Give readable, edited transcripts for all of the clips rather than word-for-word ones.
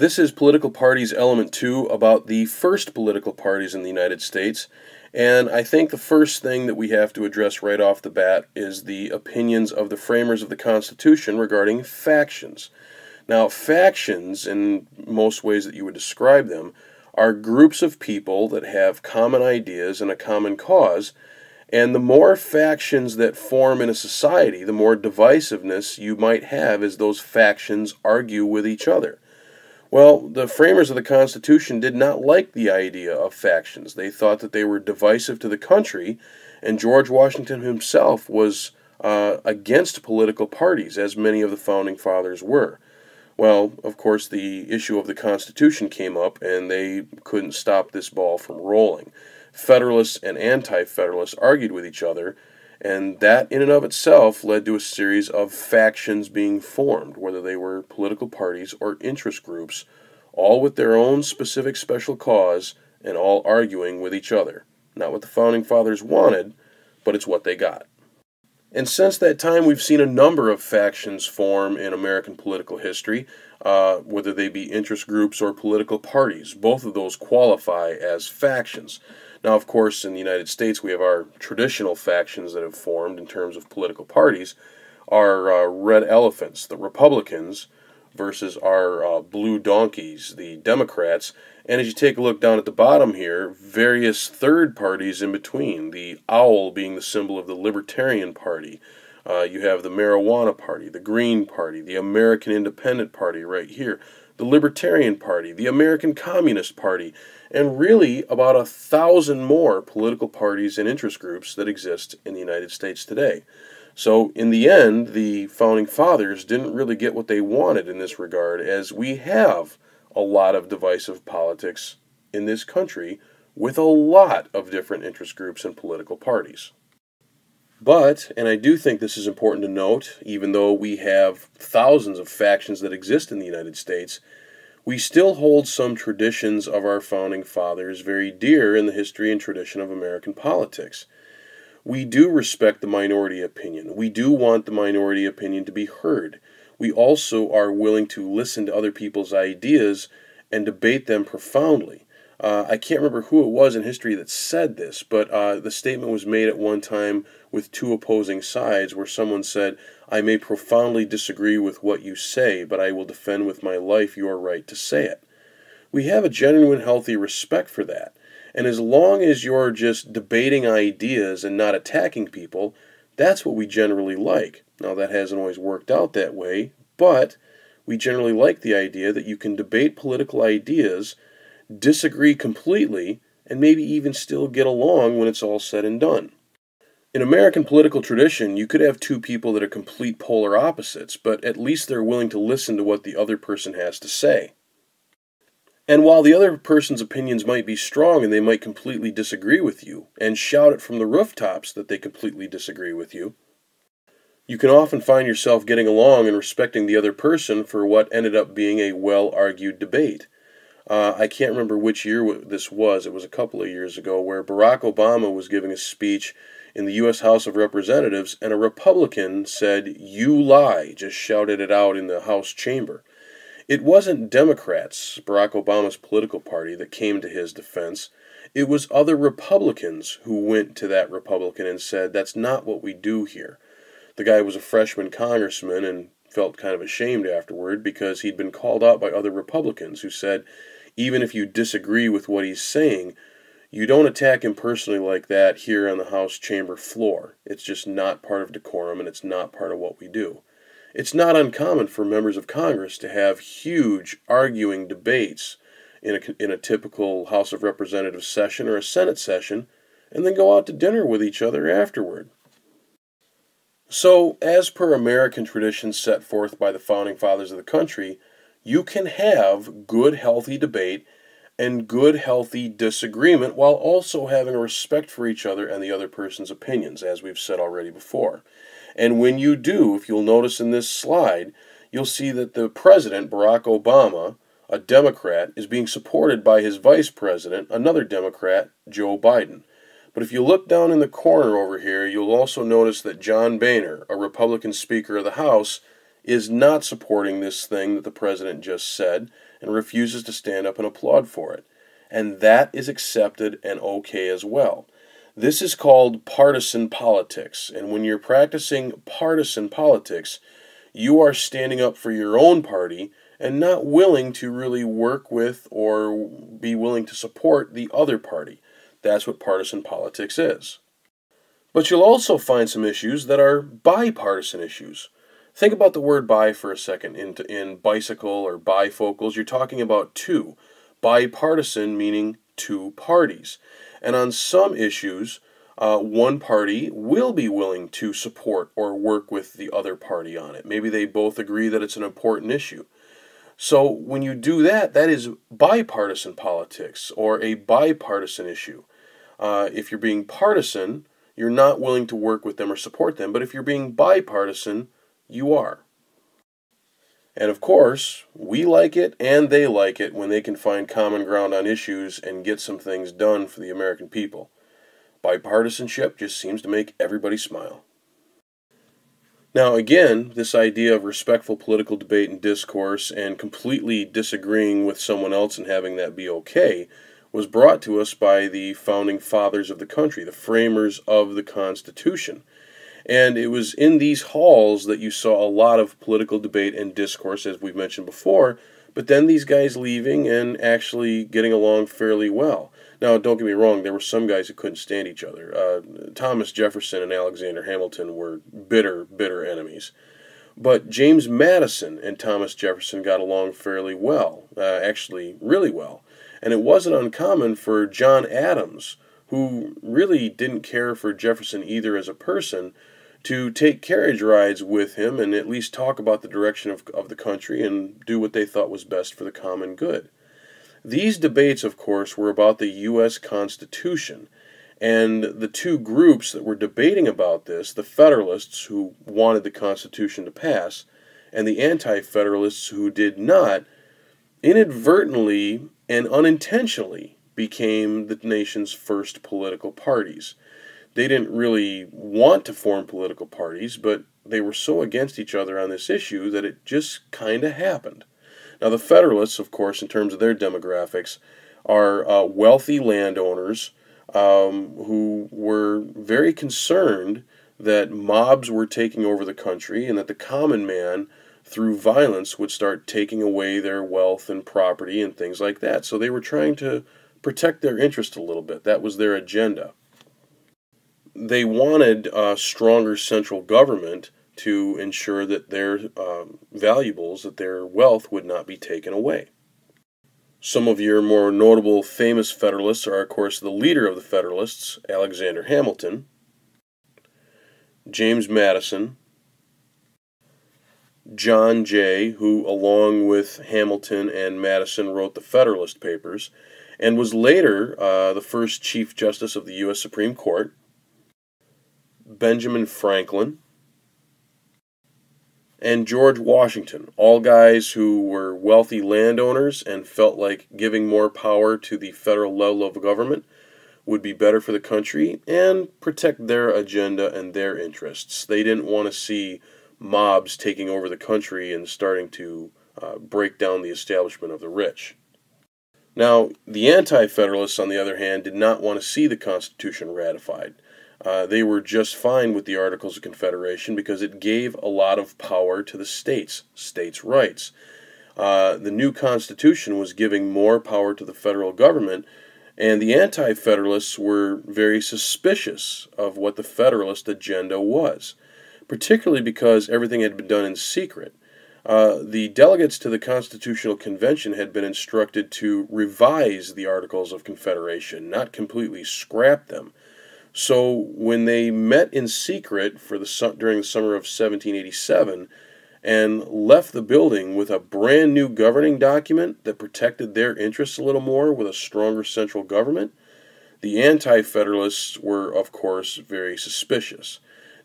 This is Political Parties Element 2 about the first political parties in the United States, and I think the first thing that we have to address right off the bat is the opinions of the framers of the Constitution regarding factions. Now, factions, in most ways that you would describe them, are groups of people that have common ideas and a common cause, and the more factions that form in a society, the more divisiveness you might have as those factions argue with each other. Well, the framers of the Constitution did not like the idea of factions. They thought that they were divisive to the country, and George Washington himself was against political parties, as many of the Founding Fathers were. Well, of course, the issue of the Constitution came up, and they couldn't stop this ball from rolling. Federalists and Anti-Federalists argued with each other, and that in and of itself led to a series of factions being formed, whether they were political parties or interest groups, all with their own specific special cause and all arguing with each other. Not what the Founding Fathers wanted, but it's what they got. And since that time, we've seen a number of factions form in American political history, whether they be interest groups or political parties. Both of those qualify as factions. Now, of course, in the United States, we have our traditional factions that have formed in terms of political parties, our red elephants, the Republicans, versus our blue donkeys, the Democrats. And as you take a look down at the bottom here, various third parties in between, the owl being the symbol of the Libertarian Party. You have the Marijuana Party, the Green Party, the American Independent Party right here, the Libertarian Party, the American Communist Party, and really about 1,000 more political parties and interest groups that exist in the United States today. So in the end, the Founding Fathers didn't really get what they wanted in this regard, as we have a lot of divisive politics in this country with a lot of different interest groups and political parties. But, and I do think this is important to note, even though we have thousands of factions that exist in the United States, we still hold some traditions of our Founding Fathers very dear in the history and tradition of American politics. We do respect the minority opinion. We do want the minority opinion to be heard. We also are willing to listen to other people's ideas and debate them profoundly. I can't remember who it was in history that said this, but the statement was made at one time with two opposing sides where someone said, "I may profoundly disagree with what you say, but I will defend with my life your right to say it." We have a genuine, healthy respect for that. And as long as you're just debating ideas and not attacking people, that's what we generally like. Now, that hasn't always worked out that way, but we generally like the idea that you can debate political ideas, disagree completely, and maybe even still get along when it's all said and done. In American political tradition, you could have two people that are complete polar opposites, but at least they're willing to listen to what the other person has to say. And while the other person's opinions might be strong and they might completely disagree with you, and shout it from the rooftops that they completely disagree with you, you can often find yourself getting along and respecting the other person for what ended up being a well-argued debate. I can't remember which year this was. It was a couple of years ago, where Barack Obama was giving a speech in the U.S. House of Representatives, and a Republican said, "You lie," just shouted it out in the House chamber. It wasn't Democrats, Barack Obama's political party, that came to his defense. It was other Republicans who went to that Republican and said, "That's not what we do here." The guy was a freshman congressman and felt kind of ashamed afterward because he'd been called out by other Republicans who said, even if you disagree with what he's saying, you don't attack him personally like that here on the House chamber floor. It's just not part of decorum, and it's not part of what we do. It's not uncommon for members of Congress to have huge arguing debates in a typical House of Representatives session or a Senate session, and then go out to dinner with each other afterward. So, as per American traditions set forth by the Founding Fathers of the country, you can have good, healthy debate and good, healthy disagreement while also having a respect for each other and the other person's opinions, as we've said already before. And when you do, if you'll notice in this slide, you'll see that the President, Barack Obama, a Democrat, is being supported by his Vice President, another Democrat, Joe Biden. But if you look down in the corner over here, you'll also notice that John Boehner, a Republican Speaker of the House, is not supporting this thing that the President just said, and refuses to stand up and applaud for it. And that is accepted and okay as well. This is called partisan politics, and when you're practicing partisan politics, you are standing up for your own party and not willing to really work with or be willing to support the other party. That's what partisan politics is. But you'll also find some issues that are bipartisan issues. Think about the word bi for a second. In bicycle or bifocals, you're talking about two. Bipartisan meaning two parties. And on some issues, one party will be willing to support or work with the other party on it. Maybe they both agree that it's an important issue. So when you do that, that is bipartisan politics or a bipartisan issue. If you're being partisan, you're not willing to work with them or support them. But if you're being bipartisan, you are. And of course, we like it and they like it when they can find common ground on issues and get some things done for the American people. Bipartisanship just seems to make everybody smile. Now again, this idea of respectful political debate and discourse and completely disagreeing with someone else and having that be okay was brought to us by the founding fathers of the country, the framers of the Constitution. And it was in these halls that you saw a lot of political debate and discourse, as we've mentioned before, but then these guys leaving and actually getting along fairly well. Now, don't get me wrong, there were some guys who couldn't stand each other. Thomas Jefferson and Alexander Hamilton were bitter, bitter enemies. But James Madison and Thomas Jefferson got along fairly well, actually really well. And it wasn't uncommon for John Adams, who really didn't care for Jefferson either as a person, to take carriage rides with him and at least talk about the direction of the country and do what they thought was best for the common good. These debates, of course, were about the U.S. Constitution, and the two groups that were debating about this, the Federalists, who wanted the Constitution to pass, and the Anti-Federalists, who did not, inadvertently and unintentionally became the nation's first political parties. They didn't really want to form political parties, but they were so against each other on this issue that it just kind of happened. Now, the Federalists, of course, in terms of their demographics, are wealthy landowners who were very concerned that mobs were taking over the country and that the common man, through violence, would start taking away their wealth and property and things like that. So they were trying to protect their interest a little bit. That was their agenda. They wanted a stronger central government to ensure that their valuables, that their wealth would not be taken away. Some of your more notable famous Federalists are, of course, the leader of the Federalists, Alexander Hamilton, James Madison, John Jay, who along with Hamilton and Madison wrote the Federalist Papers, and was later the first Chief Justice of the U.S. Supreme Court, Benjamin Franklin, and George Washington, all guys who were wealthy landowners and felt like giving more power to the federal level of government would be better for the country and protect their agenda and their interests. They didn't want to see mobs taking over the country and starting to break down the establishment of the rich. Now, the Anti-Federalists, on the other hand, did not want to see the Constitution ratified. They were just fine with the Articles of Confederation because it gave a lot of power to the states' rights. The new Constitution was giving more power to the federal government, and the Anti-Federalists were very suspicious of what the Federalist agenda was, particularly because everything had been done in secret. The delegates to the Constitutional Convention had been instructed to revise the Articles of Confederation, not completely scrap them. So when they met in secret during the summer of 1787 and left the building with a brand new governing document that protected their interests a little more with a stronger central government, the Anti-Federalists were, of course, very suspicious.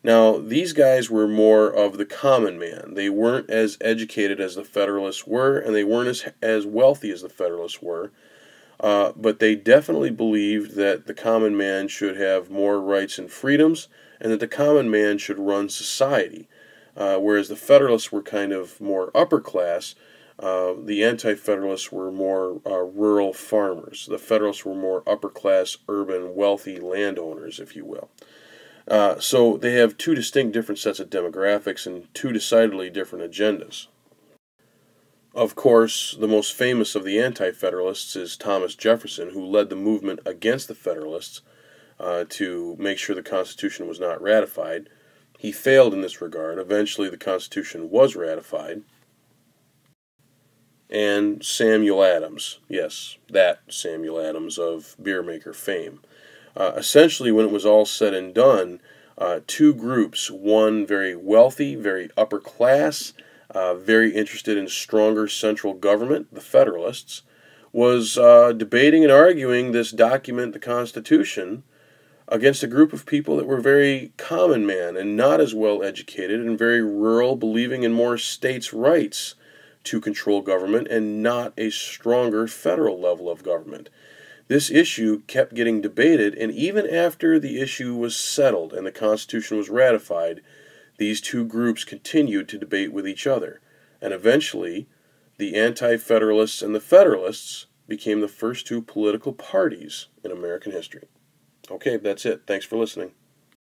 Now, these guys were more of the common man. They weren't as educated as the Federalists were, and they weren't as wealthy as the Federalists were. But they definitely believed that the common man should have more rights and freedoms, and that the common man should run society. Whereas the Federalists were kind of more upper class, The Anti-Federalists were more rural farmers. The Federalists were more upper-class, urban, wealthy landowners, if you will. So they have two distinct different sets of demographics and two decidedly different agendas. Of course, the most famous of the Anti-Federalists is Thomas Jefferson, who led the movement against the Federalists to make sure the Constitution was not ratified. He failed in this regard. Eventually, the Constitution was ratified. And Samuel Adams, yes, that Samuel Adams of beer maker fame. Essentially, when it was all said and done, two groups, one very wealthy, very upper class, very interested in stronger central government, the Federalists, was debating and arguing this document, the Constitution, against a group of people that were very common man and not as well educated and very rural, believing in more states' rights to control government and not a stronger federal level of government. This issue kept getting debated, and even after the issue was settled and the Constitution was ratified, these two groups continued to debate with each other. And eventually, the Anti-Federalists and the Federalists became the first two political parties in American history. Okay, that's it. Thanks for listening.